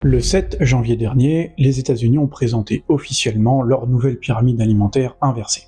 Le 7 janvier dernier, les États-Unis ont présenté officiellement leur nouvelle pyramide alimentaire inversée.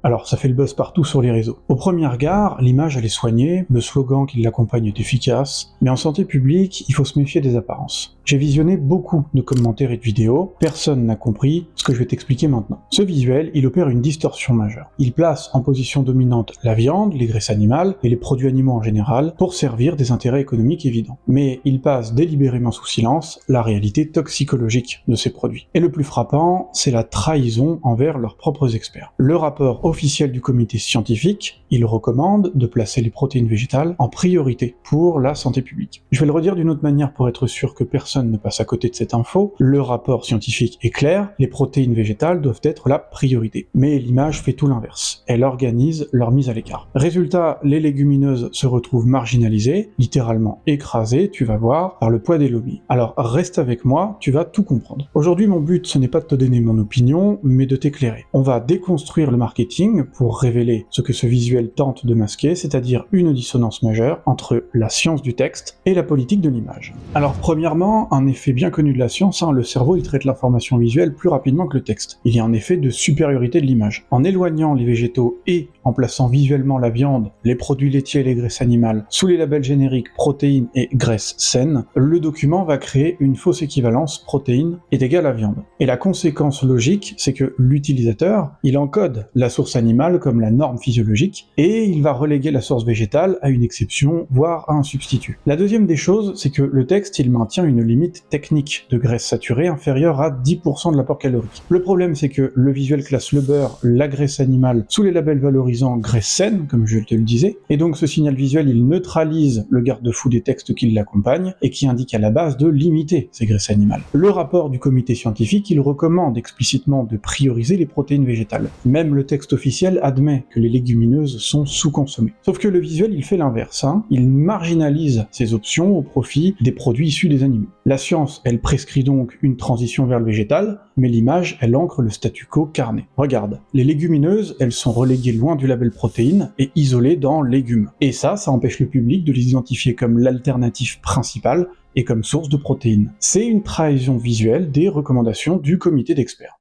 Alors ça fait le buzz partout sur les réseaux. Au premier regard, l'image elle est soignée, le slogan qui l'accompagne est efficace, mais en santé publique, il faut se méfier des apparences. J'ai visionné beaucoup de commentaires et de vidéos, personne n'a compris ce que je vais t'expliquer maintenant. Ce visuel, il opère une distorsion majeure. Il place en position dominante la viande, les graisses animales et les produits animaux en général pour servir des intérêts économiques évidents. Mais il passe délibérément sous silence la réalité toxicologique de ces produits. Et le plus frappant, c'est la trahison envers leurs propres experts. Le rapport officiel du comité scientifique, il recommande de placer les protéines végétales en priorité pour la santé publique. Je vais le redire d'une autre manière pour être sûr que personne ne passe à côté de cette info. Le rapport scientifique est clair, les protéines végétales doivent être la priorité. Mais l'image fait tout l'inverse. Elle organise leur mise à l'écart. Résultat, les légumineuses se retrouvent marginalisées, littéralement écrasées, tu vas voir, par le poids des lobbies. Alors reste avec moi, tu vas tout comprendre. Aujourd'hui, mon but, ce n'est pas de te donner mon opinion, mais de t'éclairer. On va déconstruire le marketing pour révéler ce que ce visuel tente de masquer, c'est-à-dire une dissonance majeure entre la science du texte et la politique de l'image. Alors premièrement, un effet bien connu de la science, le cerveau il traite l'information visuelle plus rapidement que le texte. Il y a un effet de supériorité de l'image. En éloignant les végétaux et en plaçant visuellement la viande, les produits laitiers et les graisses animales sous les labels génériques protéines et graisses saines, le document va créer une fausse équivalence protéines est égale à viande. Et la conséquence logique, c'est que l'utilisateur, il encode la source animale comme la norme physiologique, et il va reléguer la source végétale à une exception, voire à un substitut. La deuxième des choses, c'est que le texte, il maintient une limite technique de graisse saturée inférieure à 10% de l'apport calorique. Le problème, c'est que le visuel classe le beurre, la graisse animale, sous les labels valorisant graisse saine, comme je te le disais, et donc ce signal visuel, il neutralise le garde-fou des textes qui l'accompagnent, et qui indique à la base de limiter ces graisses animales. Le rapport du comité scientifique, il recommande explicitement de prioriser les protéines végétales. Même le texte officiel admet que les légumineuses sont sous-consommées. Sauf que le visuel, il fait l'inverse, il marginalise ces options au profit des produits issus des animaux. La science, elle prescrit donc une transition vers le végétal, mais l'image, elle ancre le statu quo carné. Regarde, les légumineuses, elles sont reléguées loin du label protéines et isolées dans légumes. Et ça empêche le public de les identifier comme l'alternative principale et comme source de protéines. C'est une trahison visuelle des recommandations du comité d'experts.